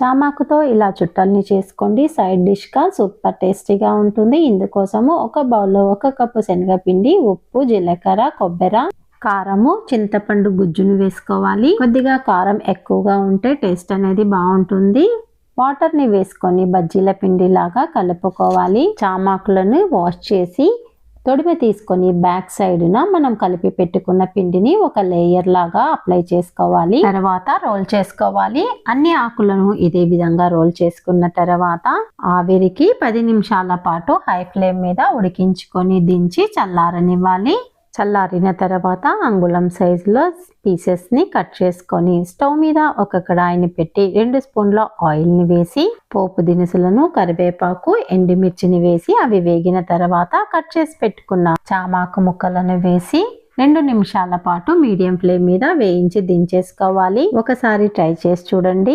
చామాకుతో ఇలా చుట్టల్ని చేసుకోండి. Side డిష్గా super టేస్టీగా ఉంటుంది. ఇందుకోసము ఒక బౌల్లో 1 కప్పు శనగపిండి, ఉప్పు, జీలకర్ర, కొబ్బరి, కారము, చింతపండు గుజ్జును వేసుకోవాలి. కొద్దిగా కారం ఎక్కువగా ఉంటే టేస్ట్ అనేది బాగుంటుంది. వాటర్ని వేసుకొని బజ్జీల పిండిలాగా కలుపుకోవాలి. చామాకులను వాష్ చేసి తొడిమ తీసుకొని బ్యాక్ సైడ్న మనం కలిపి పెట్టుకున్న పిండిని ఒక లేయర్ లాగా అప్లై చేసుకోవాలి. తర్వాత రోల్ చేసుకోవాలి. అన్ని ఆకులను ఇదే విధంగా రోల్ చేసుకున్న తర్వాత ఆవిరికి 10 నిమిషాల పాటు హై ఫ్లేమ్ మీద ఉడికించుకొని దించి చల్లారనివ్వాలి. చల్లారిన తర్వాత అంగుళం సైజులో పీసెస్ని కట్ చేసుకొని స్టవ్ మీద ఒక కడాయిని పెట్టి 2 స్పూన్ల ఆయిల్ని వేసి పోపు దినుసులను, కరివేపాకు, ఎండుమిర్చిని వేసి అవి వేగిన తర్వాత కట్ చేసి పెట్టుకున్న చామాకు ముక్కలను వేసి 2 నిమిషాల పాటు మీడియం ఫ్లేమ్ మీద వేయించి దించేసుకోవాలి. ఒకసారి ట్రై చేసి చూడండి.